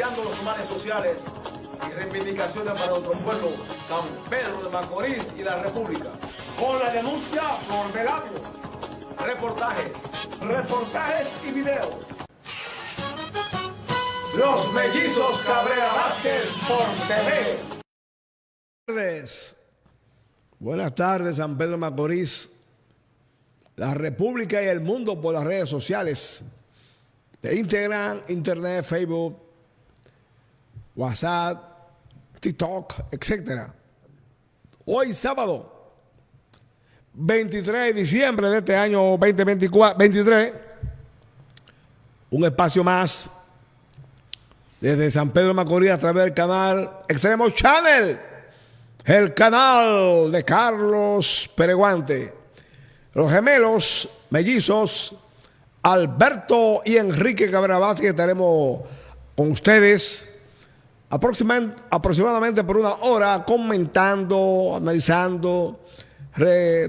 denunciando los males sociales y reivindicaciones para nuestro pueblo, San Pedro de Macorís y la República. Con la denuncia Flor de Labio. Reportajes y videos. Los Mellizos Cabrera Vázquez por TV. Buenas tardes, San Pedro de Macorís, la República y el mundo por las redes sociales de Instagram, Internet, Facebook, WhatsApp, TikTok, etc. Hoy sábado 23 de diciembre de este año 2023, un espacio más desde San Pedro de Macorís a través del canal Extremo Channel, el canal de Carlos Pereguante, los gemelos mellizos Alberto y Enrique Cabrera Vázquez. Estaremos con ustedes aproximadamente por una hora comentando, analizando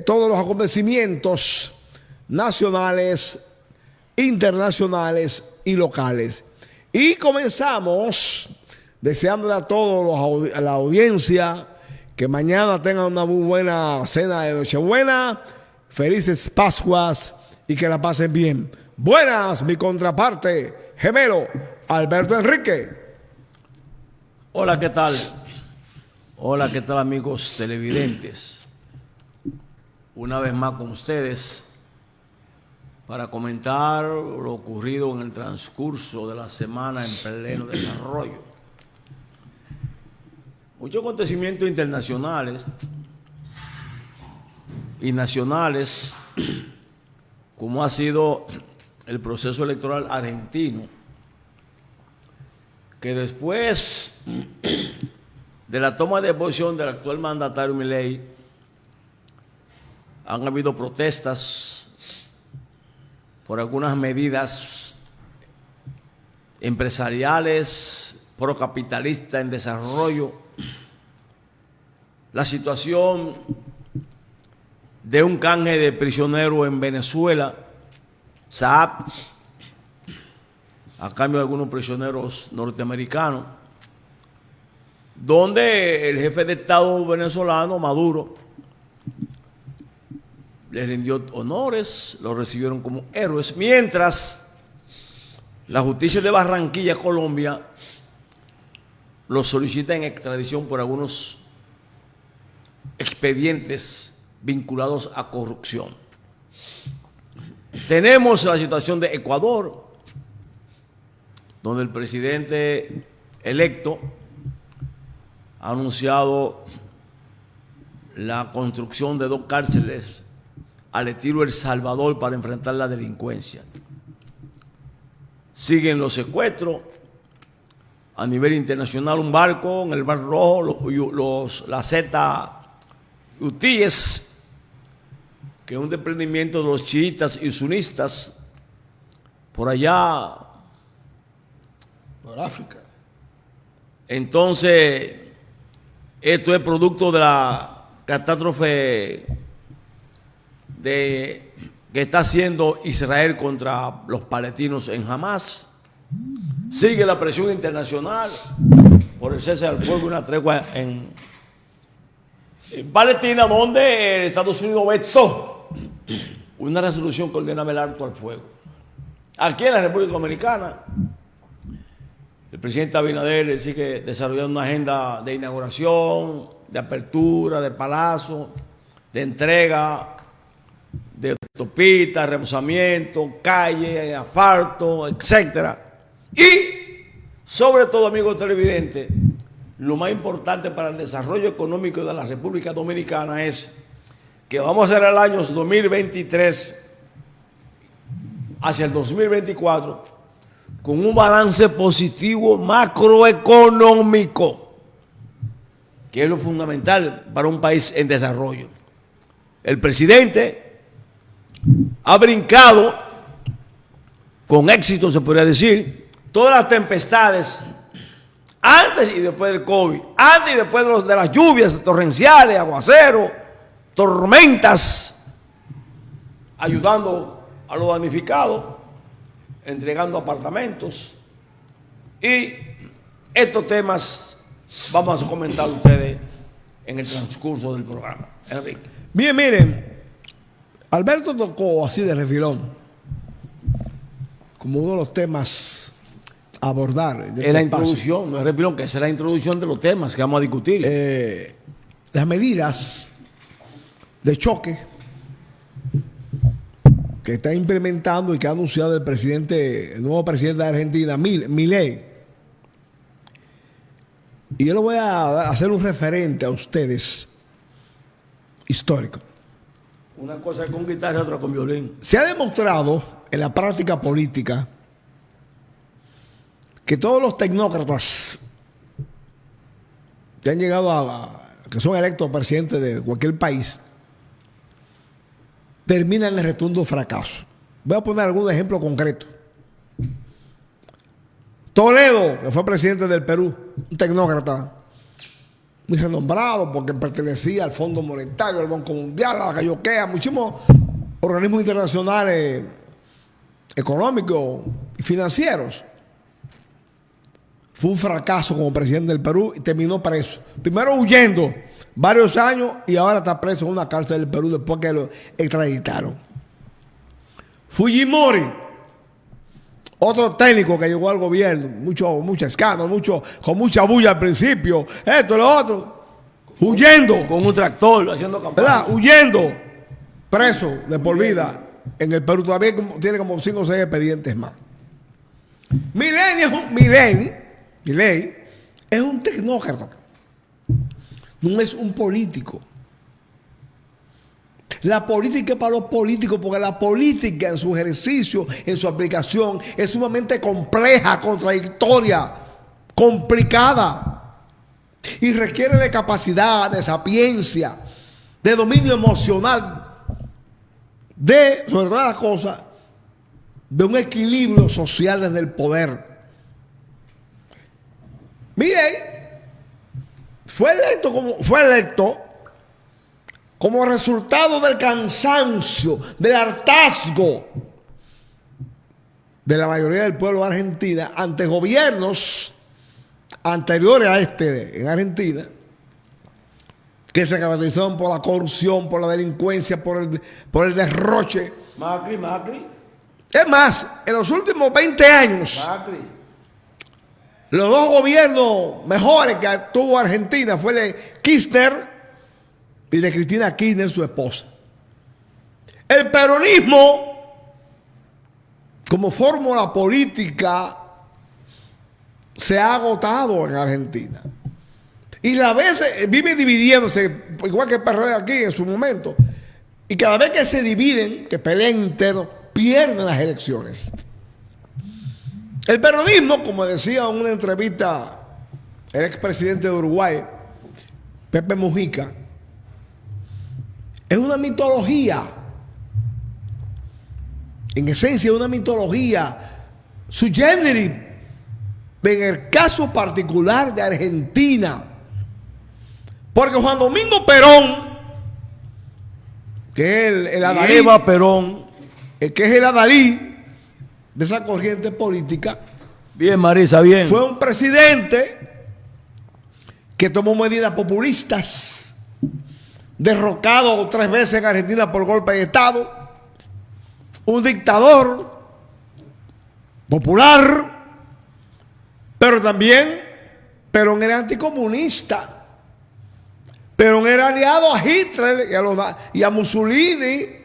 todos los acontecimientos nacionales, internacionales y locales. Y comenzamos deseándole a todos a la audiencia que mañana tengan una muy buena cena de Nochebuena, felices Pascuas y que la pasen bien. Buenas, mi contraparte, gemelo, Alberto Enrique. Hola, ¿qué tal? Hola, ¿qué tal, amigos televidentes? Una vez más con ustedes para comentar lo ocurrido en el transcurso de la semana en pleno desarrollo. Muchos acontecimientos internacionales y nacionales, como ha sido el proceso electoral argentino, que después de la toma de posición del actual mandatario Milei, han habido protestas por algunas medidas empresariales, procapitalistas en desarrollo. La situación de un canje de prisioneros en Venezuela, Saab, a cambio de algunos prisioneros norteamericanos, donde el jefe de Estado venezolano, Maduro, les rindió honores, los recibieron como héroes, mientras la justicia de Barranquilla, Colombia, los solicita en extradición por algunos expedientes vinculados a corrupción. Tenemos la situación de Ecuador, donde el presidente electo ha anunciado la construcción de 2 cárceles al estilo El Salvador para enfrentar la delincuencia. Siguen los secuestros. A nivel internacional, un barco en el Mar Rojo, la Z Utíes, que es un desprendimiento de los chiitas y sunistas por allá, por África. Entonces, esto es producto de la catástrofe que está haciendo Israel contra los palestinos en Hamás. Sigue la presión internacional por el cese al fuego y una tregua en Palestina, donde Estados Unidos vetó una resolución que ordenaba el alto al fuego. Aquí en la República Dominicana, el presidente Abinader sigue desarrollando una agenda de inauguración, de apertura, de palazo, de entrega, de autopistas, remozamiento, calle, asfalto, etcétera. Y, sobre todo, amigos televidentes, lo más importante para el desarrollo económico de la República Dominicana es que vamos a hacer el año 2023 hacia el 2024 con un balance positivo macroeconómico, que es lo fundamental para un país en desarrollo. El presidente ha brincado con éxito, se podría decir, todas las tempestades antes y después del COVID, antes y después de las lluvias torrenciales, aguaceros, tormentas, ayudando a los damnificados, entregando apartamentos y Estos temas vamos a comentar ustedes en el transcurso del programa. Enrique. Bien, miren, Alberto tocó así de refilón, como uno de los temas a abordar. Es la introducción, no es refilón, que esa es la introducción de los temas que vamos a discutir. Las medidas de choque que está implementando y que ha anunciado el nuevo presidente de Argentina, Milei. Y yo le voy a hacer un referente a ustedes histórico. Una cosa con guitarra, otra con violín. Se ha demostrado en la práctica política que todos los tecnócratas que han llegado que son electos presidentes de cualquier país, terminan en rotundo fracaso. Voy a poner algún ejemplo concreto. Toledo, que fue presidente del Perú, un tecnócrata muy renombrado porque pertenecía al Fondo Monetario, al Banco Mundial, a la Cayoquea, muchísimos organismos internacionales económicos y financieros. Fue un fracaso como presidente del Perú y terminó preso. Primero huyendo varios años y ahora está preso en una cárcel del Perú después que lo extraditaron. Fujimori, otro técnico que llegó al gobierno, mucho escándalo, con mucha bulla al principio, esto, lo otro, huyendo. Con un tractor, haciendo campaña. ¿Verdad? Huyendo, preso de por vida en el Perú. Todavía tiene como 5 o 6 expedientes más. Milei es un tecnócrata, no es un político. La política es para los políticos, porque la política en su ejercicio, en su aplicación, es sumamente compleja, contradictoria, complicada y requiere de capacidad, de sapiencia, de dominio emocional, sobre todas las cosas, de un equilibrio social desde el poder. Milei fue electo como resultado del cansancio, del hartazgo de la mayoría del pueblo de Argentina ante gobiernos anteriores a en Argentina, que se caracterizaron por la corrupción, por la delincuencia, por el derroche. Macri. Es más, en los últimos 20 años, los dos gobiernos mejores que tuvo Argentina fue el de Kirchner y de Cristina Kirchner, su esposa. El peronismo, como fórmula política, se ha agotado en Argentina. Y a veces vive dividiéndose, igual que el PRD aquí en su momento. Y cada vez que se dividen, que pelean internos, pierden las elecciones. El peronismo, como decía en una entrevista el expresidente de Uruguay, Pepe Mujica, es una mitología. En esencia, es una mitología sui generis, en el caso particular de Argentina. Porque Juan Domingo Perón, que es el adalid, Eva Perón, que es el adalid de esa corriente política. Bien, Marisa, bien. Fue un presidente que tomó medidas populistas, derrocado 3 veces en Argentina por golpe de Estado, un dictador popular, pero también Perón era anticomunista. Perón era aliado a Hitler y a Mussolini,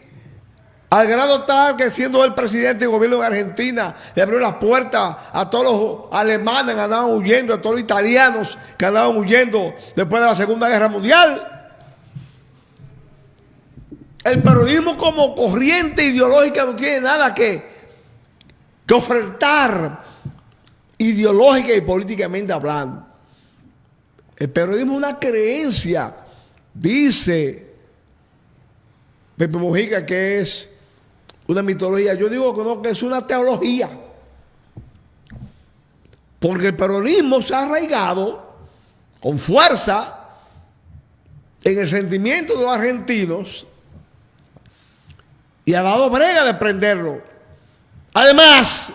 al grado tal que siendo el presidente del gobierno de Argentina le abrió las puertas a todos los alemanes que andaban huyendo, a todos los italianos que andaban huyendo después de la Segunda Guerra Mundial. El peronismo como corriente ideológica no tiene nada que ofertar ideológica y políticamente hablando. El peronismo es una creencia, dice Pepe Mujica, que es una mitología. Yo digo que no, que es una teología. Porque el peronismo se ha arraigado con fuerza en el sentimiento de los argentinos y ha dado brega de prenderlo. Además,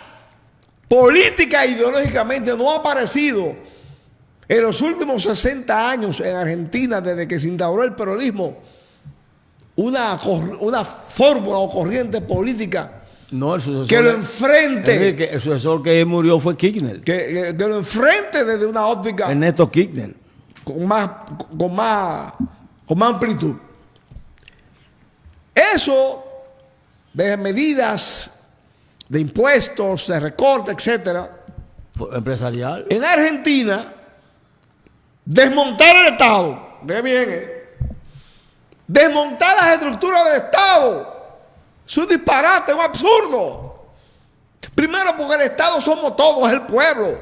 política e ideológicamente no ha aparecido En los últimos 60 años en Argentina, desde que se instauró el peronismo, una fórmula o corriente política No, el sucesor. que lo enfrente, Enrique, el sucesor que murió fue Kirchner. que lo enfrente desde una óptica Ernesto Kirchner. con más amplitud. Eso de medidas de impuestos, de recorte, etcétera. Empresarial. En Argentina, desmontar el Estado, ve bien, desmontar las estructuras del Estado, es un disparate, un absurdo. Primero porque el Estado somos todos, es el pueblo.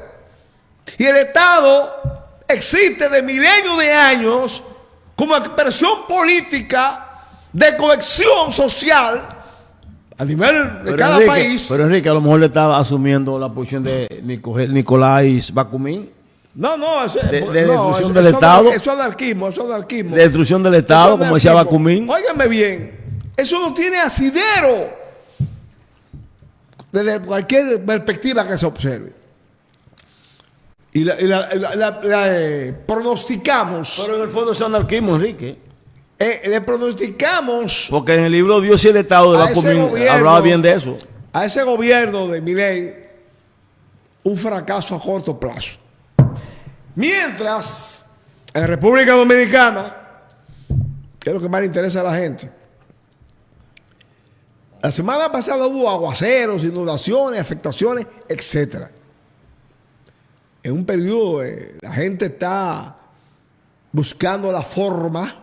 Y el Estado existe de milenios de años como expresión política de cohesión social a nivel de cada país. Pero Enrique, a lo mejor le estaba asumiendo la posición de Nicolás Bakunin. No, eso de no, destrucción del Estado. Eso es anarquismo, eso es anarquismo. De destrucción del Estado, como decía Bakunin. Óigame bien, eso no tiene asidero desde cualquier perspectiva que se observe. Y pronosticamos. Pero en el fondo es anarquismo, Enrique. Le pronosticamos Porque en el libro Dios y el Estado de Bakunin hablaba bien de eso. a ese gobierno de Milei un fracaso a corto plazo. Mientras en República Dominicana, que es lo que más le interesa a la gente, la semana pasada hubo aguaceros, inundaciones, afectaciones, etc. En un periodo la gente está buscando la forma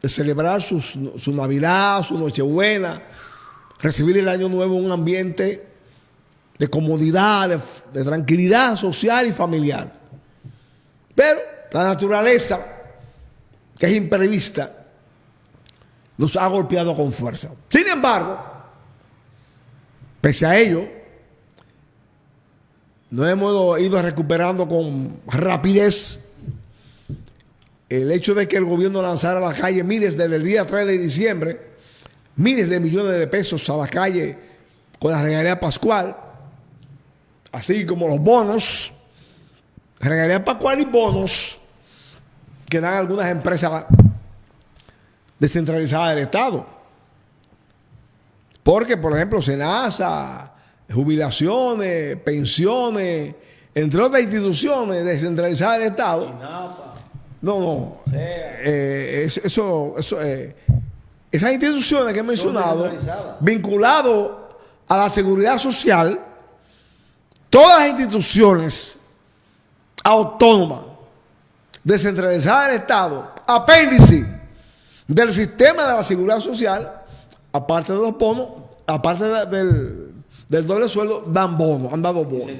de celebrar su Navidad, su Nochebuena, recibir el Año Nuevo en un ambiente de comodidad, de tranquilidad social y familiar. Pero la naturaleza, que es imprevista, nos ha golpeado con fuerza. Sin embargo, pese a ello, nos hemos ido recuperando con rapidez. El hecho de que el gobierno lanzara a la calle miles desde el día 3 de diciembre, miles de millones de pesos a la calle con la regalía pascual, así como los bonos, regalía pascual y bonos que dan algunas empresas descentralizadas del Estado. Porque, por ejemplo, SENASA, jubilaciones, pensiones, entre otras instituciones descentralizadas del Estado. Esas instituciones que he mencionado, vinculado a la seguridad social, todas las instituciones autónomas descentralizadas del Estado, apéndice del sistema de la seguridad social, aparte de los bonos, aparte del doble sueldo, dan bonos, han dado bonos.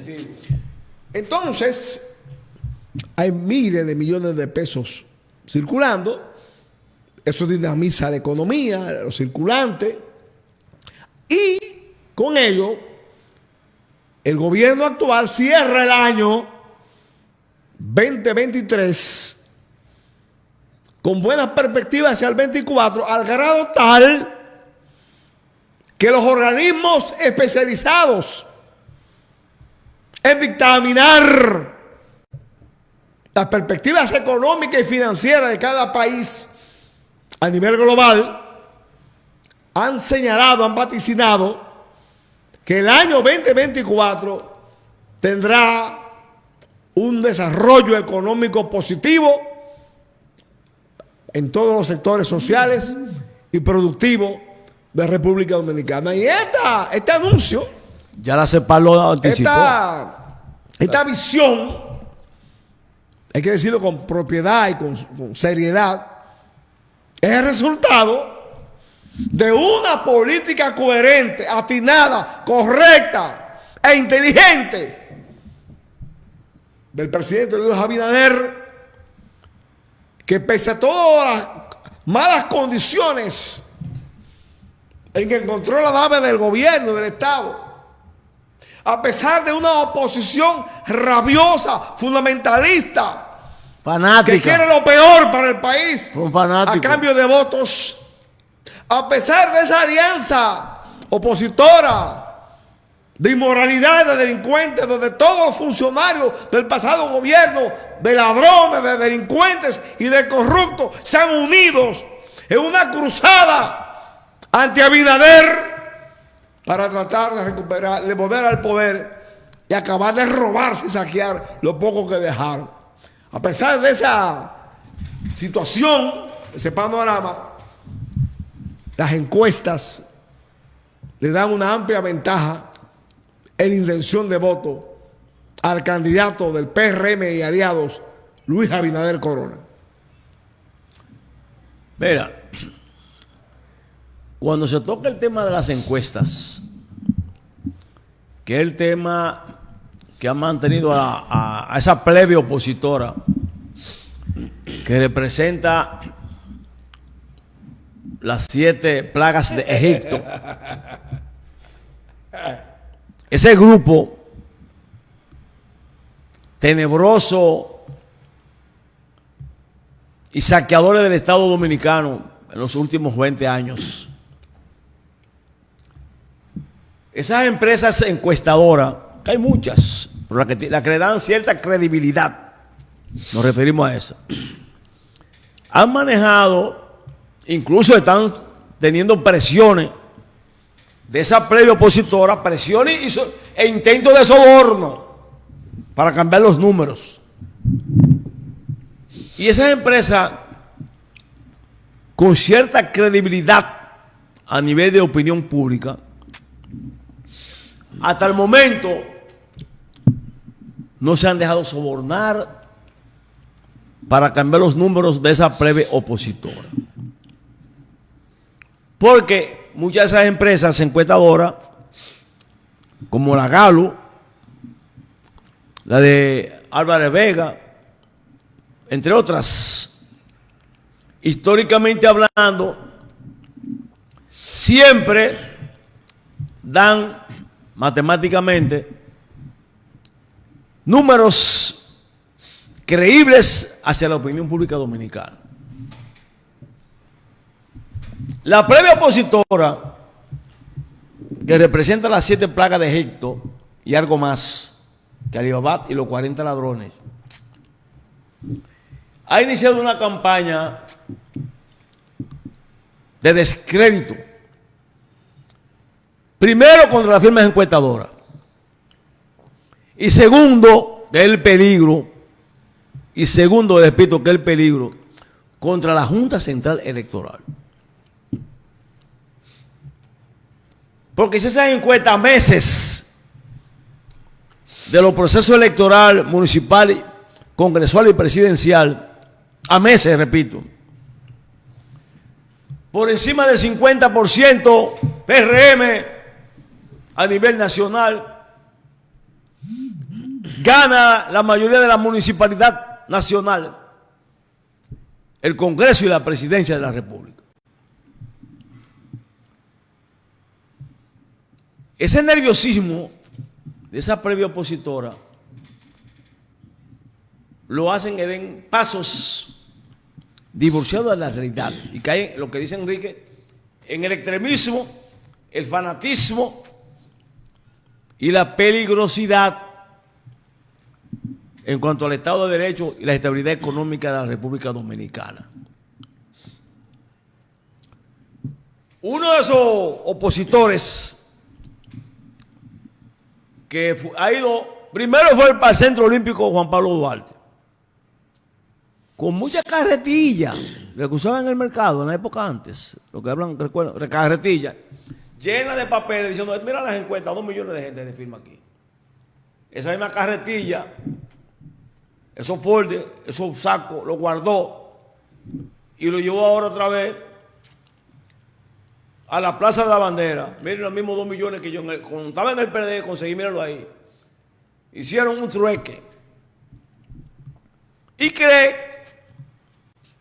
Entonces, hay miles de millones de pesos circulando. Eso dinamiza la economía, los circulantes. Y con ello, el gobierno actual cierra el año 2023 con buenas perspectivas hacia el 24, al grado tal que los organismos especializados en dictaminar las perspectivas económicas y financieras de cada país a nivel global han señalado, han vaticinado que el año 2024 tendrá un desarrollo económico positivo en todos los sectores sociales y productivos de República Dominicana. Y este anuncio, ya la CEPAL lo anticipó. Esta visión, hay que decirlo con propiedad y con seriedad, es el resultado de una política coherente, atinada, correcta e inteligente del presidente Luis Abinader, que pese a todas las malas condiciones en que encontró la nave del gobierno, del Estado, a pesar de una oposición rabiosa, fundamentalista, fanática, que quiere lo peor para el país, a cambio de votos, a pesar de esa alianza opositora de inmoralidad, de delincuentes, donde todos los funcionarios del pasado gobierno, de ladrones, de delincuentes y de corruptos, se han unido en una cruzada ante Abinader para tratar de recuperar, de volver al poder y acabar de robarse y saquear lo poco que dejaron. A pesar de esa situación, ese panorama, las encuestas le dan una amplia ventaja en intención de voto al candidato del PRM y aliados, Luis Abinader Corona. Mira, cuando se toca el tema de las encuestas, que es el tema que ha mantenido a esa plebe opositora que representa las 7 plagas de Egipto, ese grupo tenebroso y saqueadores del Estado Dominicano en los últimos 20 años, esas empresas encuestadoras, que hay muchas, pero la que le dan cierta credibilidad, nos referimos a eso, han manejado, incluso están teniendo presiones de esa plebe opositora, presiones e intentos de soborno para cambiar los números. Y esas empresas, con cierta credibilidad a nivel de opinión pública, hasta el momento no se han dejado sobornar para cambiar los números de esa plebe opositora. Porque muchas de esas empresas encuestadoras, como la Galo, la de Álvarez Vega, entre otras, históricamente hablando, siempre dan matemáticamente números creíbles hacia la opinión pública dominicana. La plebe opositora, que representa las 7 plagas de Egipto y algo más que Alibaba y los 40 ladrones, ha iniciado una campaña de descrédito. Primero, contra las firmas encuestadoras. Y segundo, que es el peligro. Y segundo, repito, que es el peligro contra la Junta Central Electoral. Porque si esas encuestas meses de los procesos electorales municipal, congresual y presidencial, a meses, repito, por encima del 50% PRM a nivel nacional, gana la mayoría de la municipalidad nacional, el Congreso y la Presidencia de la República. Ese nerviosismo de esa previa opositora lo hacen que den pasos divorciados de la realidad y caen, lo que dice Enrique, en el extremismo, el fanatismo y la peligrosidad en cuanto al Estado de Derecho y la estabilidad económica de la República Dominicana. Uno de esos opositores que ha ido, primero fue para el Centro Olímpico Juan Pablo Duarte, con mucha carretilla, lo que usaban en el mercado en la época antes, lo que hablan, recuerdan, carretilla, llena de papeles, diciendo, mira las encuestas, 2 millones de gente de firma aquí. Esa misma carretilla, esos folders, esos sacos, los guardó y lo llevó ahora otra vez a la Plaza de la Bandera. Miren los mismos 2 millones que yo cuando estaba en el PRD conseguí, mírenlo ahí. Hicieron un trueque. Y cree,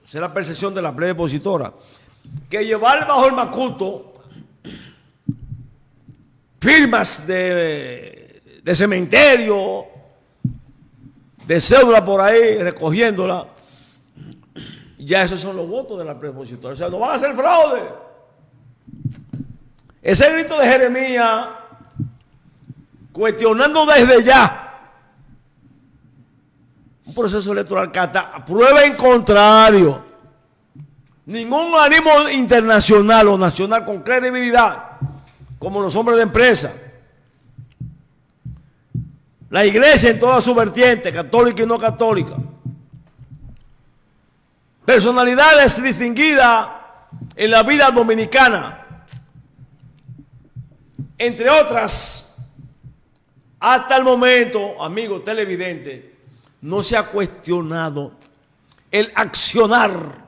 esa es la percepción de la plebe opositora, que llevar bajo el macuto firmas de cementerio, de cédula por ahí, recogiéndola, ya esos son los votos de la plebe opositora. O sea, no van a hacer fraude. Ese grito de Jeremías cuestionando desde ya un proceso electoral que hasta prueba en contrario. Ningún organismo internacional o nacional con credibilidad, como los hombres de empresa, la iglesia en toda su vertiente, católica y no católica, personalidades distinguidas en la vida dominicana, entre otras, hasta el momento, amigos televidentes, no se ha cuestionado el accionar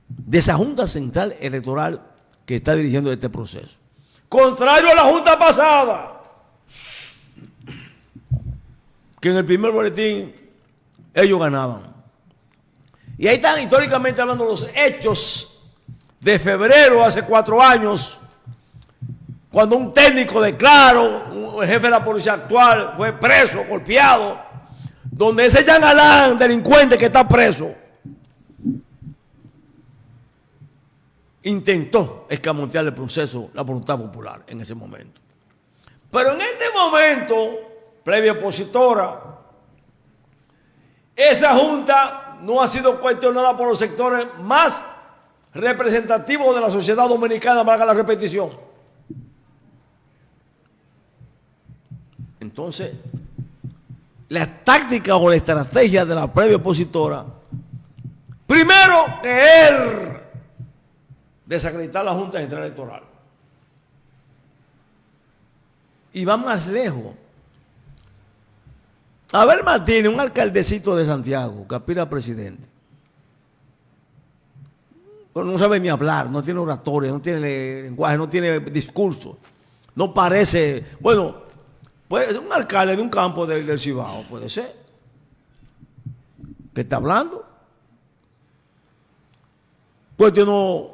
de esa Junta Central Electoral que está dirigiendo este proceso. Contrario a la Junta pasada, que en el primer boletín ellos ganaban. Y ahí están históricamente hablando los hechos de febrero, hace 4 años, cuando un técnico de Claro, el jefe de la policía actual, fue preso, golpeado, donde ese Jean Alain, delincuente que está preso, intentó escamotear el proceso, la voluntad popular en ese momento. Pero en este momento, previa opositora, esa Junta no ha sido cuestionada por los sectores más representativos de la sociedad dominicana, valga la repetición. Entonces, la táctica o la estrategia de la previa opositora, primero querer desacreditar la Junta Central Electoral. Y va más lejos. Abel Martínez, un alcaldecito de Santiago, que aspira a presidente, pero no sabe ni hablar, no tiene oratoria, no tiene lenguaje, no tiene discurso, no parece, bueno, puede ser un alcalde de un campo del Cibao, puede ser, que está hablando, cuestionó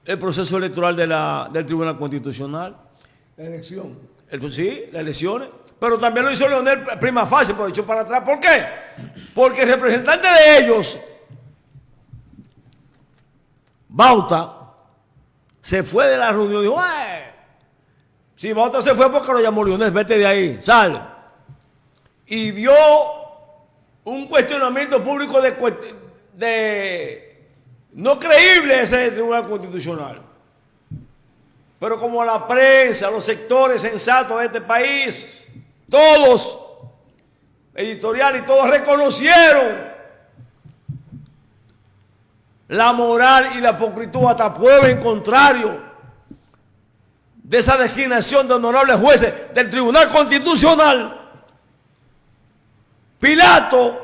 el proceso electoral del Tribunal Constitucional. La elección. Sí, las elecciones. Pero también lo hizo Leonel prima facie, por echó para atrás. ¿Por qué? Porque el representante de ellos, Bauta, se fue de la reunión y dijo, si Bauta se fue porque lo llamó Leonel, vete de ahí, sale. Y dio un cuestionamiento público de no creíble ese Tribunal Constitucional. Pero como la prensa, los sectores sensatos de este país, todos, editorial y todos reconocieron la moral y la hipocritud hasta prueba en contrario de esa designación de honorables jueces del Tribunal Constitucional. Pilato,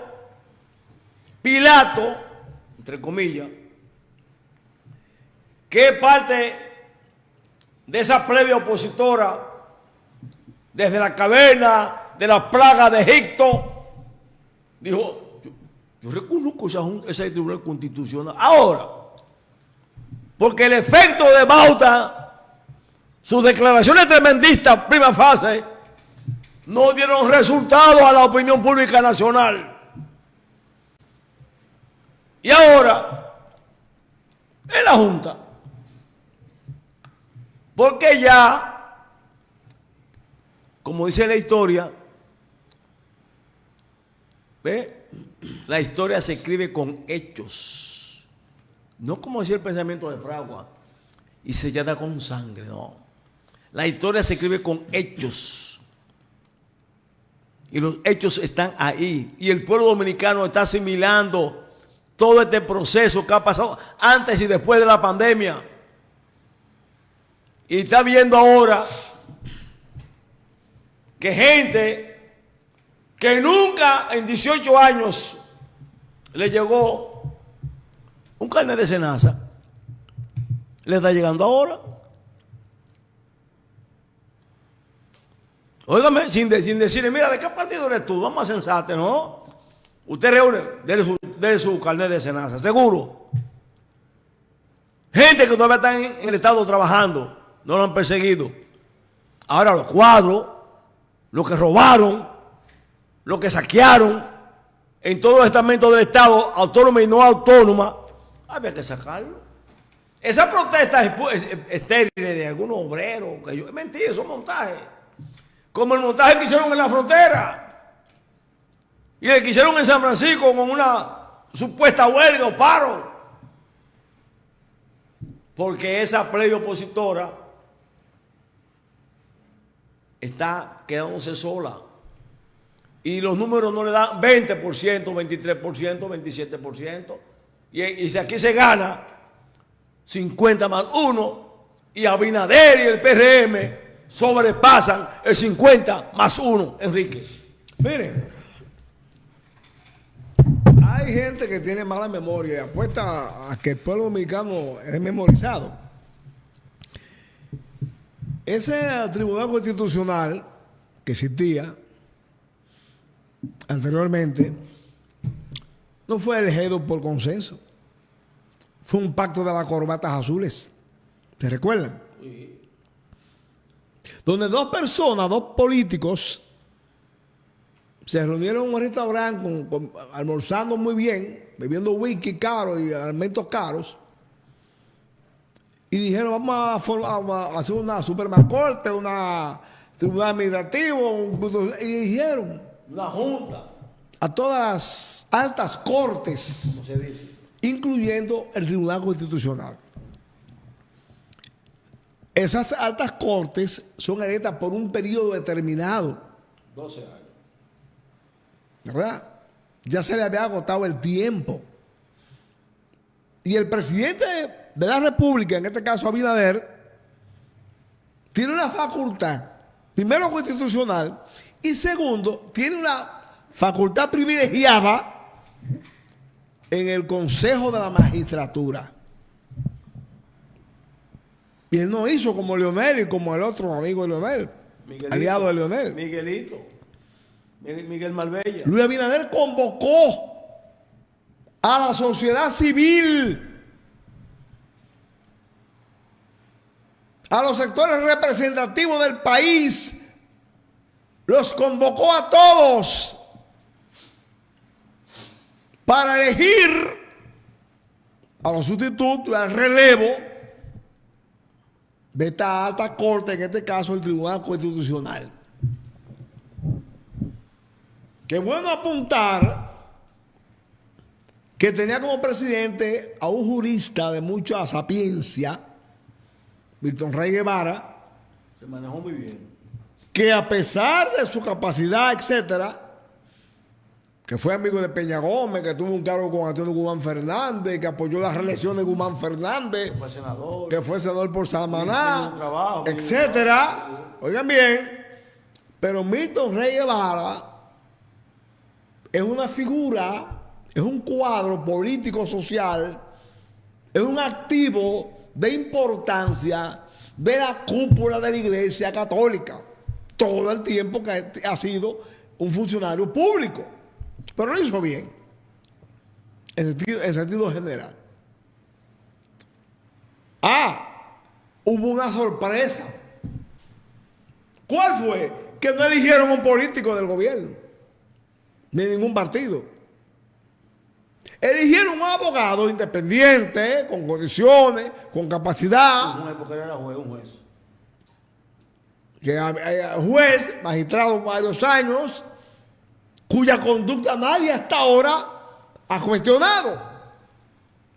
entre comillas, que es parte de esa previa opositora, desde la caverna de la plaga de Egipto, dijo, yo reconozco ese Tribunal Constitucional. Ahora, porque el efecto de Bauta, sus declaraciones tremendistas, prima facie, no dieron resultados a la opinión pública nacional. Y ahora, en la Junta, porque ya, como dice la historia, ¿ve? La historia se escribe con hechos, no como decía el pensamiento de Fragua, y sellada con sangre, no. La historia se escribe con hechos, y los hechos están ahí, y el pueblo dominicano está asimilando todo este proceso que ha pasado antes y después de la pandemia. Y está viendo ahora que gente que nunca en 18 años le llegó un carnet de Senasa, le está llegando ahora. Óigame, sin decirle, mira, ¿de qué partido eres tú? Vamos a sensate, ¿no? Usted reúne, dele su carnet de Senasa, seguro. Gente que todavía está en el Estado trabajando, no lo han perseguido. Ahora los cuadros, los que robaron, los que saquearon en todos los estamentos del Estado, autónoma y no autónoma, había que sacarlo. Esa protesta estéril de algunos obreros, es mentira, son montajes. como el montaje que hicieron en la frontera y el que hicieron en San Francisco con una supuesta huelga o paro, porque esa plebe opositora está quedándose sola y los números no le dan 20%, 23%, 27%, y si aquí se gana 50 más 1 y Abinader y el PRM sobrepasan el 50 más 1, Enrique. Miren, hay gente que tiene mala memoria y apuesta a que el pueblo dominicano es memorizado. Ese Tribunal Constitucional que existía anteriormente no fue elegido por consenso. Fue un pacto de las corbatas azules. ¿Te recuerdan? Sí. Donde dos personas, dos políticos, se reunieron en un restaurante almorzando muy bien, bebiendo whisky caro y alimentos caros, y dijeron, vamos a hacer una Suprema Corte, una tribunal administrativo, y dijeron Una junta, a todas las altas cortes, como se dice. incluyendo el Tribunal Constitucional. Esas altas cortes son electas por un periodo determinado, 12 años. ¿verdad? Ya se le había agotado el tiempo. Y el presidente de la República, en este caso Abinader, tiene una facultad, primero constitucional, y segundo, tiene una facultad privilegiada en el Consejo de la Magistratura. Y él no hizo como Leonel y como el otro amigo de Leonel, Miguelito, aliado de Leonel. Miguelito, Miguel Marbella. Luis Abinader convocó a la sociedad civil, a los sectores representativos del país, los convocó a todos para elegir a los sustitutos, al relevo de esta alta corte, en este caso el Tribunal Constitucional. Qué bueno apuntar que tenía como presidente a un jurista de mucha sapiencia, Milton Rey Guevara, Se manejó muy bien. que a pesar de su capacidad, etcétera, que fue amigo de Peña Gómez, que tuvo un cargo con Antonio Guzmán Fernández, que apoyó la reelección de Guzmán Fernández, Fue senador. que fue senador por Samaná, Hizo un trabajo, etcétera. Oigan bien, pero Milton Rey Guevara es una figura, es un cuadro político-social, es un activo de importancia de la cúpula de la Iglesia Católica, todo el tiempo que ha sido un funcionario público, pero lo hizo bien, en sentido general. Hubo una sorpresa. ¿Cuál fue? Que no eligieron un político del gobierno, ni ningún partido. Eligieron un abogado independiente, con condiciones, con capacidad, Un juez, porque era un juez. que juez, magistrado varios años, cuya conducta nadie hasta ahora ha cuestionado.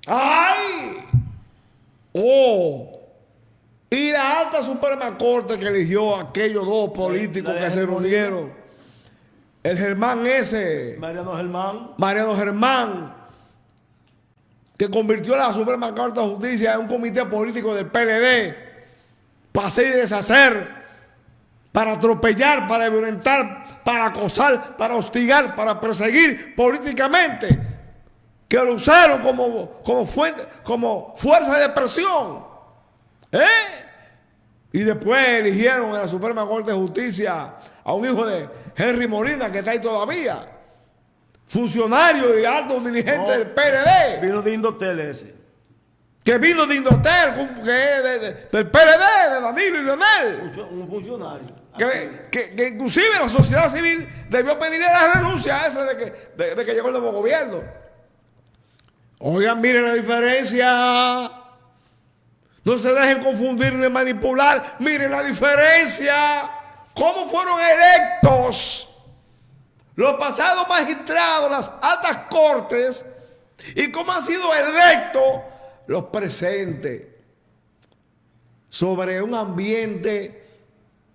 ¡Ay! ¡Oh! Y la alta Suprema Corte que eligió a aquellos dos políticos La de que se Germán. reunieron. El Germán ese, Mariano Germán. Mariano Germán, que convirtió la Suprema Corte de Justicia en un comité político del PLD para hacer y deshacer, para atropellar, para violentar, para acosar, para hostigar, para perseguir políticamente, que lo usaron como fuerza de presión. Y después eligieron en la Suprema Corte de Justicia a un hijo de Henry Molina, que está ahí todavía, funcionario y alto dirigente del PLD, Vino de Indotel ese. que vino de Indotel, que es del PLD, de Danilo y Leonel, Un funcionario. que inclusive la sociedad civil debió pedirle la renuncia a ese de que llegó el nuevo gobierno. Oigan, miren la diferencia. No se dejen confundir ni manipular. Miren la diferencia. cómo fueron electos los pasados magistrados, las altas cortes, y cómo han sido electos los presentes, sobre un ambiente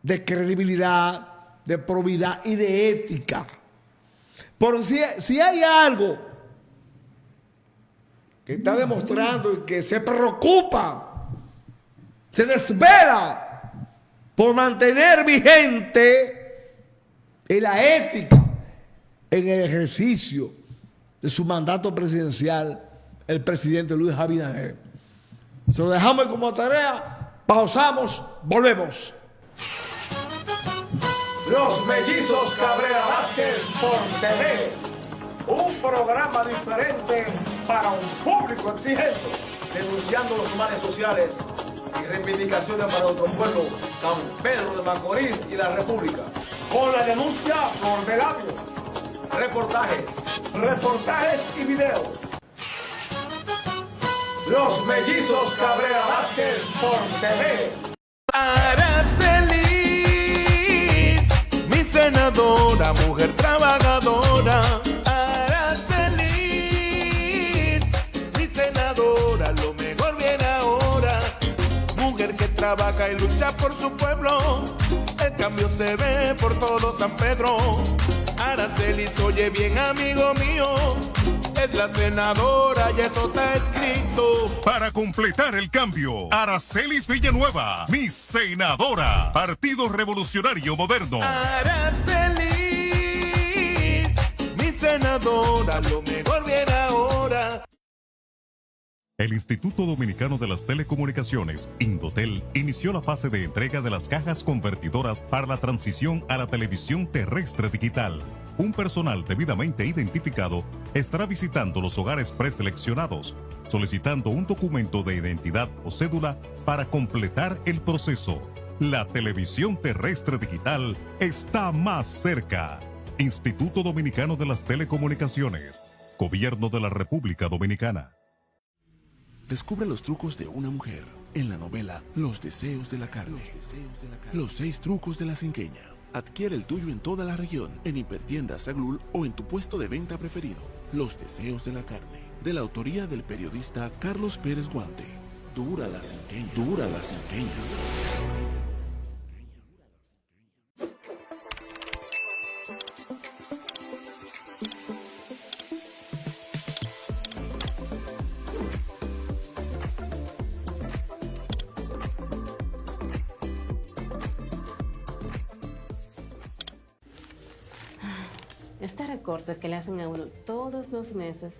de credibilidad, de probidad y de ética. Por si hay algo que está demostrando y que se preocupa, se desvela por mantener vigente la ética en el ejercicio de su mandato presidencial, el presidente Luis Abinader. Se lo dejamos como tarea, pausamos, volvemos. Los Mellizos Cabrera Vázquez por TV. Un programa diferente para un público exigente, denunciando los males sociales y reivindicaciones para nuestro pueblo, San Pedro de Macorís y la República. Con la denuncia Flor de Labio. Reportajes y videos. Los Mellizos Cabrera Vázquez por TV. Aracelis, mi senadora, mujer trabajadora. Aracelis, mi senadora, lo mejor viene ahora. Mujer que trabaja y lucha por su pueblo. El cambio se ve por todo San Pedro. Aracelis, oye bien, amigo mío, es la senadora y eso está escrito. Para completar el cambio, Aracelis Villanueva, mi senadora. Partido Revolucionario Moderno. Aracelis, mi senadora, lo mejor viene ahora. El Instituto Dominicano de las Telecomunicaciones, Indotel, inició la fase de entrega de las cajas convertidoras para la transición a la televisión terrestre digital. Un personal debidamente identificado estará visitando los hogares preseleccionados, solicitando un documento de identidad o cédula para completar el proceso. La televisión terrestre digital está más cerca. Instituto Dominicano de las Telecomunicaciones, Gobierno de la República Dominicana. Descubre los trucos de una mujer en la novela Los Deseos de la Carne. Los 6 trucos de la cinqueña. Adquiere el tuyo en toda la región, en Hipertiendas Saglul o en tu puesto de venta preferido. Los Deseos de la Carne, de la autoría del periodista Carlos Pérez Guante. Dura la cinqueña. Dura la cinqueña. Este recorte que le hacen a uno todos los meses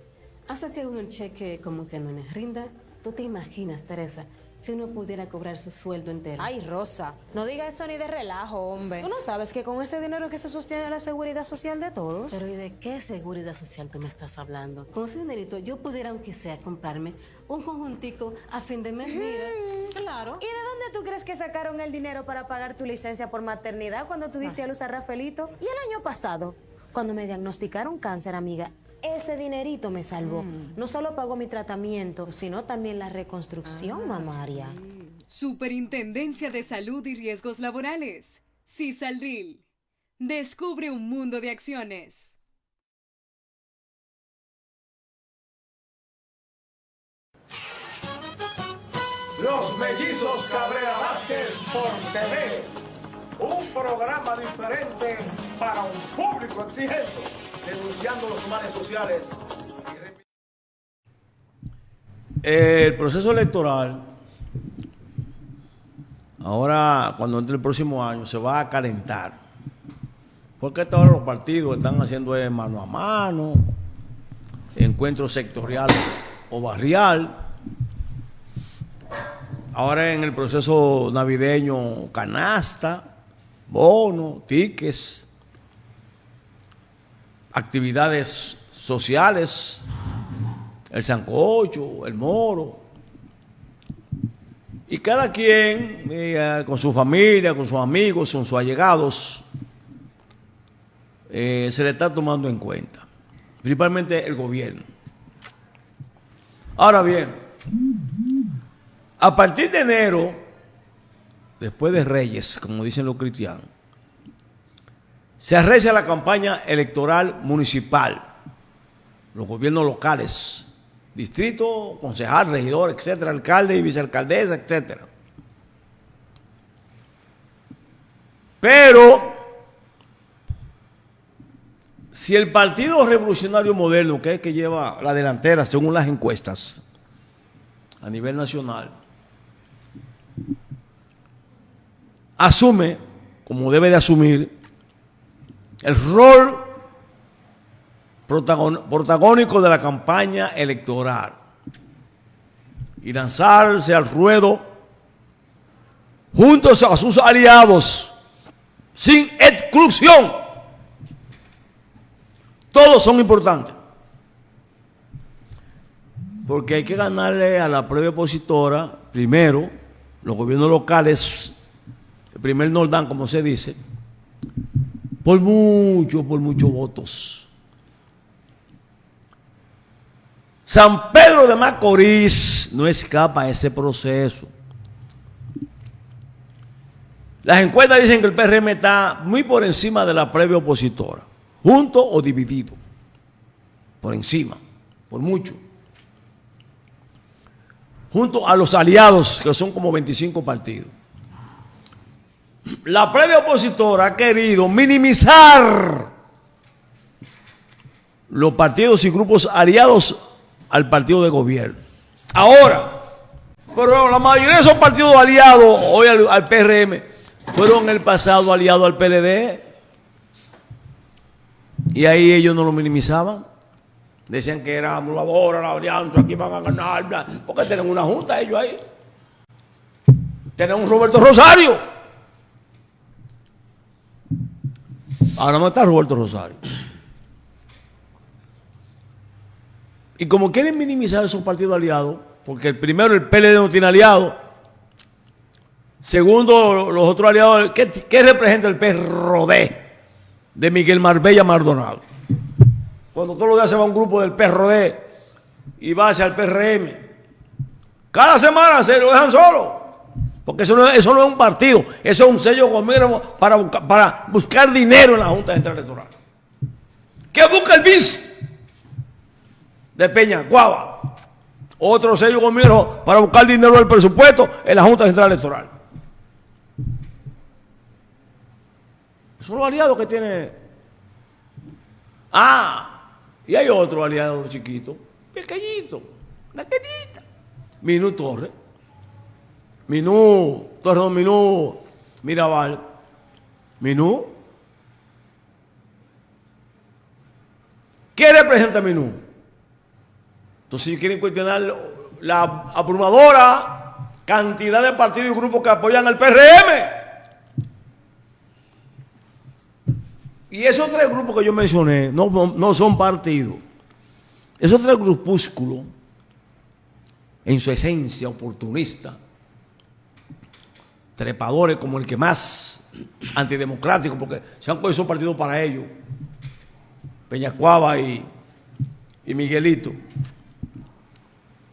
hace que uno el cheque como que no le rinda. ¿Tú te imaginas, Teresa, si uno pudiera cobrar su sueldo entero? Ay, Rosa, no diga eso ni de relajo, hombre. ¿Tú no sabes que con este dinero que se sostiene la seguridad social de todos? Pero ¿y de qué seguridad social tú me estás hablando? Con ese dinerito yo pudiera, aunque sea, comprarme un conjuntico a fin de mes, mira. Claro. ¿Y de dónde tú crees que sacaron el dinero para pagar tu licencia por maternidad cuando tú diste a luz a Rafaelito? Y el año pasado, cuando me diagnosticaron cáncer, amiga, ese dinerito me salvó. No solo pagó mi tratamiento, sino también la reconstrucción mamaria. Superintendencia de Salud y Riesgos Laborales. CISALRIL. Descubre un mundo de acciones. Los Mellizos Cabrera Vázquez por TV. Un programa diferente para un público exigente, denunciando los males sociales. El proceso electoral, ahora cuando entre el próximo año, se va a calentar. Porque hasta ahora los partidos están haciendo mano a mano, encuentro sectorial o barrial. Ahora en el proceso navideño, canasta, bono, tickets, actividades sociales, el sancocho, el moro. Y cada quien, con su familia, con sus amigos, con sus allegados, se le está tomando en cuenta, principalmente el gobierno. Ahora bien, a partir de enero, después de Reyes, como dicen los cristianos, Se arrecia la campaña electoral municipal, los gobiernos locales, distrito, concejal, regidor, etcétera, alcalde y vicealcaldesa, etcétera. Pero si el Partido Revolucionario Moderno, que es el que lleva la delantera según las encuestas a nivel nacional, asume, como debe de asumir, el rol protagónico de la campaña electoral y lanzarse al ruedo juntos a sus aliados sin exclusión. Todos son importantes, porque hay que ganarle a la previa opositora primero, los gobiernos locales, el primer Nordán, como se dice, por muchos votos. San Pedro de Macorís no escapa a ese proceso. Las encuestas dicen que el PRM está muy por encima de la previa opositora, junto o dividido, por encima, por mucho. Junto a los aliados, que son como 25 partidos. La previa opositora ha querido minimizar los partidos y grupos aliados al partido de gobierno. Ahora, pero la mayoría de esos partidos aliados hoy al PRM fueron en el pasado aliados al PLD, y ahí ellos no lo minimizaban. Decían que era amuladora la alianza, aquí van a ganar, bla, porque tienen una junta ellos ahí. Tienen un Roberto Rosario. Ahora no está Roberto Rosario. Y como quieren minimizar esos partidos aliados, porque el primero, el PLD, no tiene aliados. Segundo, los otros aliados, ¿qué representa el PROD de Miguel Marbella Maldonado? Cuando todos los días se va un grupo del PROD y va hacia el PRM, cada semana se lo dejan solo. Porque eso no es un partido, eso es un sello gobierno para buscar dinero en la Junta Central Electoral. ¿Qué busca el BIS de Peña Guava? Otro sello gobierno para buscar dinero del presupuesto en la Junta Central Electoral. Son los aliados que tiene. Y hay otro aliado chiquito, pequeñito, una quedita. Minú Torres. Minú Mirabal. Minú. ¿Qué representa Minú? Entonces, si quieren cuestionar la abrumadora cantidad de partidos y grupos que apoyan al PRM. Y esos tres grupos que yo mencioné no son partidos. Esos tres grupúsculos, en su esencia oportunista, trepadores como el que más antidemocrático, porque se han puesto esos partidos para ellos, Peñacuaba y Miguelito,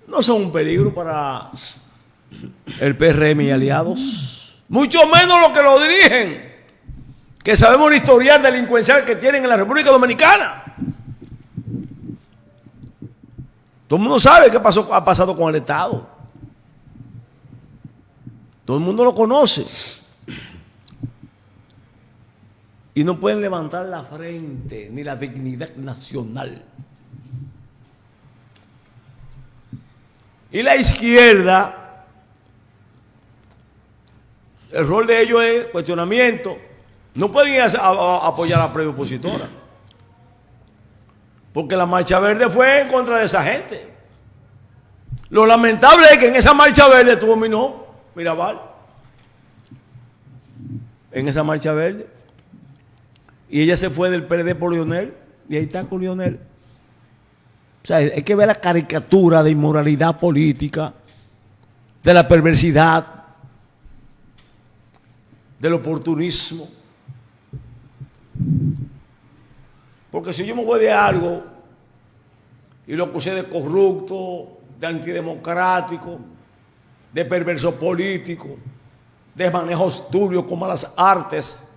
no son un peligro para el PRM y aliados, mucho menos los que lo dirigen, que sabemos el historial delincuencial que tienen en la República Dominicana. Todo el mundo sabe qué ha pasado con el Estado. Todo el mundo lo conoce. Y no pueden levantar la frente ni la dignidad nacional. Y la izquierda, el rol de ellos es cuestionamiento. No pueden ir a apoyar a la previa opositora. Porque la Marcha Verde fue en contra de esa gente. Lo lamentable es que en esa Marcha Verde estuvo Mirabal. En esa Marcha Verde. Y ella se fue del PRD por Lionel. Y ahí está con Lionel. O sea, hay que ver la caricatura de inmoralidad política, de la perversidad, del oportunismo. Porque si yo me voy de algo y lo acusé de corrupto, de antidemocrático, de perverso político, de manejos turbios con malas artes,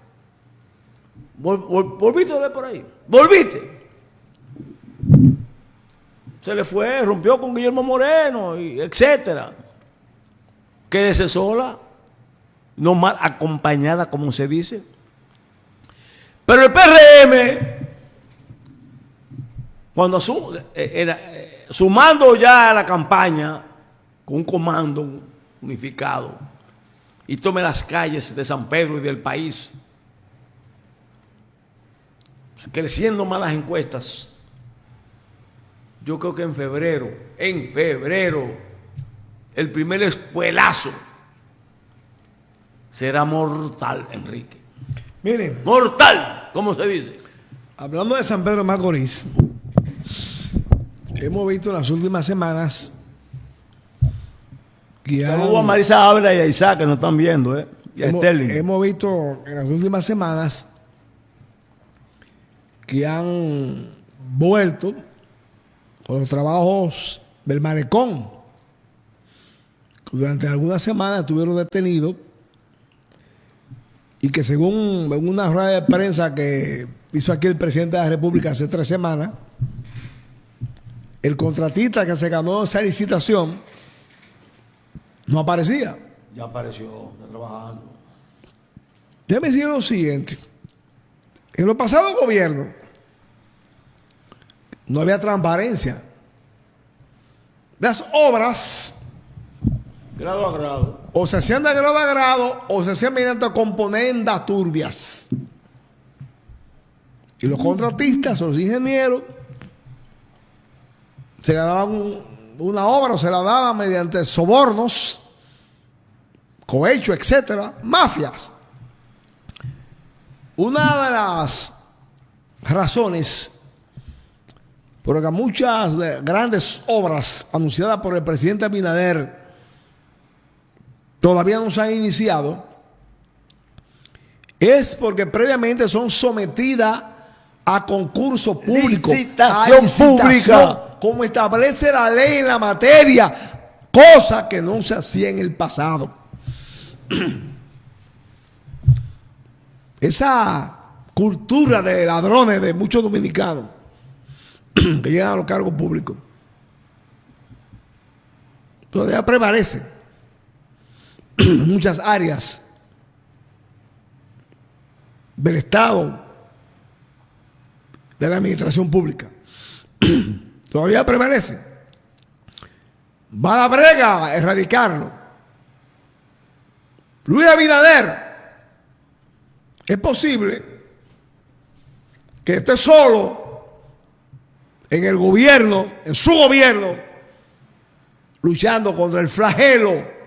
Volviste a ver por ahí. Volviste. Se le fue, rompió con Guillermo Moreno, y etcétera. Quédese sola, no mal acompañada, como se dice. Pero el PRM, cuando sumando ya a la campaña, con un comando unificado, y tome las calles de San Pedro y del país, creciendo más las encuestas, yo creo que en febrero, el primer espuelazo será mortal, Enrique. Miren, Mortal, ¿cómo se dice? hablando de San Pedro de Macorís, hemos visto en las últimas semanas que Saludos a Marisa Ávila y a Isaac que nos están viendo, y a Sterling. hemos visto en las últimas semanas que han vuelto con los trabajos del malecón. Durante algunas semanas estuvieron detenidos y que según una rueda de prensa que hizo aquí el presidente de la República hace 3 semanas, el contratista que se ganó esa licitación no aparecía. Ya apareció, está trabajando. Déjame decir lo siguiente. En los pasados gobiernos no había transparencia. Las obras Grado a grado. o se hacían de grado a grado o se hacían mediante componendas turbias. Y los contratistas o los ingenieros se ganaban una obra o se la daban mediante sobornos, cohecho, etcétera, mafias. Una de las razones por las que muchas grandes obras anunciadas por el presidente Abinader todavía no se han iniciado es porque previamente son sometidas a concurso público, Licitación pública, como establece la ley en la materia, cosa que no se hacía en el pasado. Esa cultura de ladrones de muchos dominicanos que llegan a los cargos públicos todavía prevalece en muchas áreas del Estado, de la administración pública. Todavía prevalece. Va a la brega a erradicarlo. Luis Abinader, es posible que esté solo en el gobierno, en su gobierno, luchando contra el flagelo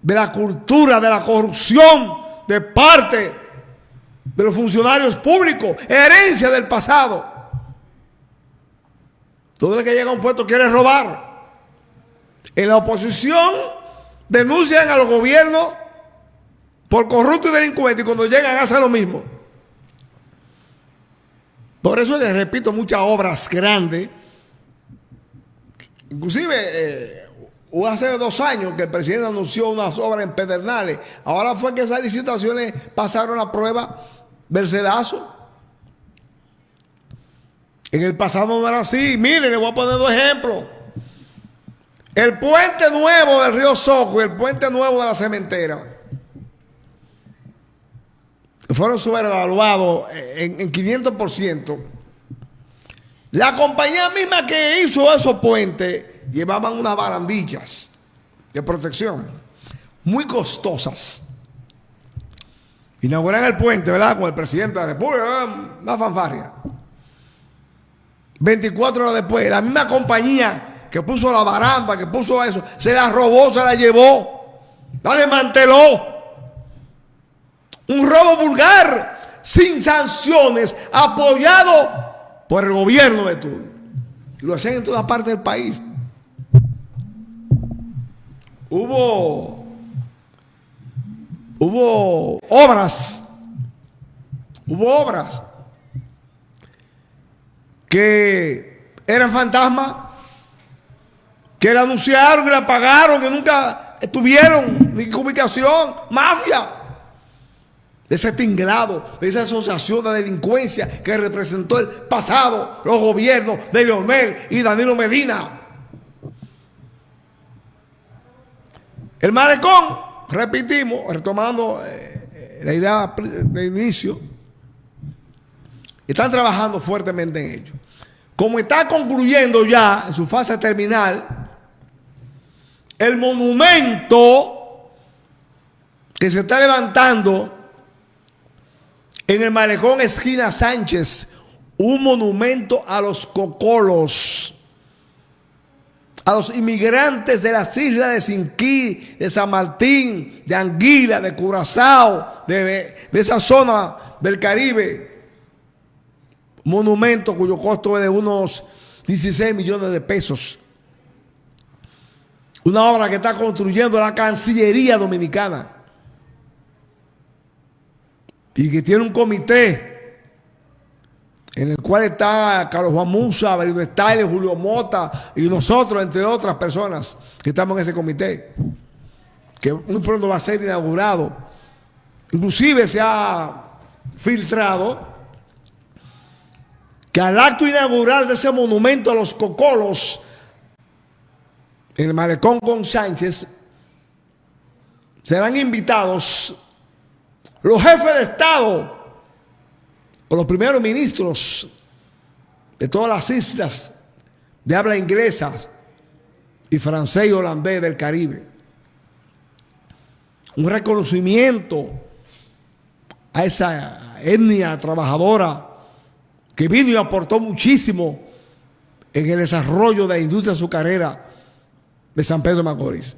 de la cultura de la corrupción de parte de los funcionarios públicos, herencia del pasado. Todo el que llega a un puesto quiere robar. En la oposición denuncian a los gobiernos por corruptos y delincuentes, y cuando llegan hacen lo mismo. Por eso les repito, muchas obras grandes. Inclusive hace 2 años que el presidente anunció unas obras en Pedernales. Ahora fue que esas licitaciones pasaron a prueba del sedazo. En el pasado no era así. Miren, les voy a poner 2 ejemplos. El puente nuevo del río Soco y el puente nuevo de la cementera fueron sobrevaluados en 500%. La compañía misma que hizo esos puentes llevaban unas barandillas de protección muy costosas. Inauguran el puente, ¿verdad? Con el presidente de la República, una fanfarria. 24 horas después, la misma compañía que puso la baranda, que puso eso, se la robó, se la llevó, la desmanteló. Un robo vulgar, sin sanciones, apoyado por el gobierno de turno. Y lo hacían en toda parte del país. Hubo obras que eran fantasmas, que la anunciaron, que la pagaron, que nunca tuvieron ni ubicación, mafia. de ese tinglado, de esa asociación de delincuencia que representó el pasado, los gobiernos de Leonel y Danilo Medina. El malecón, repetimos, retomando la idea de inicio, están trabajando fuertemente en ello. Como está concluyendo ya en su fase terminal, el monumento que se está levantando en el malecón esquina Sánchez, un monumento a los cocolos, a los inmigrantes de las islas de Sinquí, de San Martín, de Anguila, de Curazao, de esa zona del Caribe. Monumento cuyo costo es de unos 16 millones de pesos. Una obra que está construyendo la Cancillería Dominicana y que tiene un comité en el cual está Carlos Juan Musa, Avelino Styles, Julio Mota y nosotros, entre otras personas que estamos en ese comité, que muy pronto va a ser inaugurado. Inclusive se ha filtrado que al acto inaugural de ese monumento a los cocolos en el malecón con Sánchez serán invitados los jefes de Estado o los primeros ministros de todas las islas de habla inglesa y francés y holandés del Caribe. Un reconocimiento a esa etnia trabajadora que vino y aportó muchísimo en el desarrollo de la industria azucarera de San Pedro de Macorís.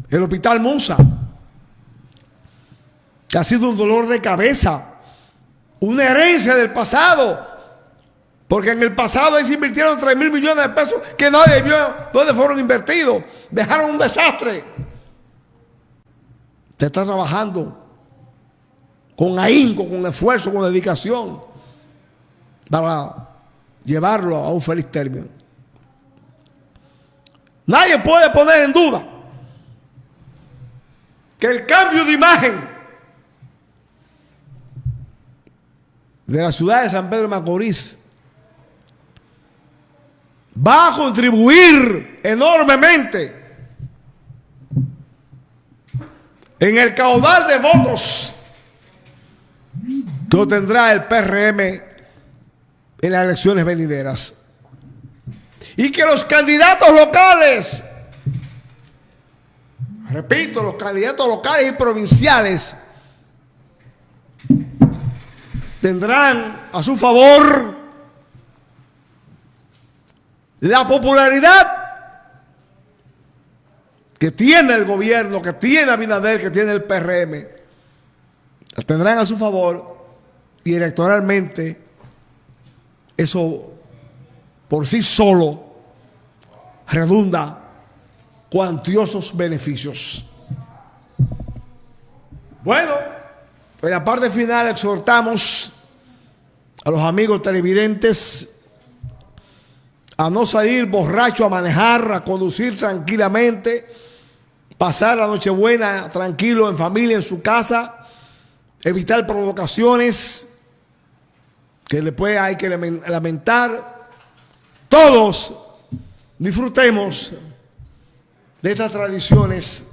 El Hospital Musa, que ha sido un dolor de cabeza, una herencia del pasado, porque en el pasado ahí se invirtieron 3.000 millones de pesos que nadie vio dónde fueron invertidos, dejaron un desastre. Usted está trabajando con ahínco, con esfuerzo, con dedicación para llevarlo a un feliz término. Nadie puede poner en duda que el cambio de imagen de la ciudad de San Pedro de Macorís va a contribuir enormemente en el caudal de votos que obtendrá el PRM en las elecciones venideras. Y que los candidatos locales, repito, los candidatos locales y provinciales tendrán a su favor la popularidad que tiene el gobierno, que tiene Abinader, que tiene el PRM. La tendrán a su favor y electoralmente eso por sí solo redunda cuantiosos beneficios. Bueno, en la parte final exhortamos a los amigos televidentes a no salir borracho a manejar, a conducir tranquilamente, pasar la Nochebuena tranquilo en familia, en su casa, evitar provocaciones que después hay que lamentar. Todos disfrutemos de estas tradiciones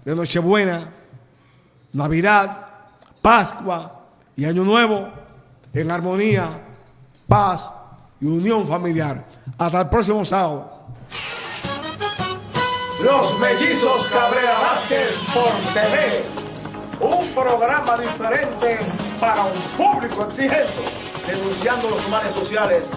de Nochebuena, Navidad, Pascua y Año Nuevo en armonía, paz y unión familiar. Hasta el próximo sábado. Los Mellizos Cabrera Vázquez por TV. Un programa diferente para un público exigente, denunciando los males sociales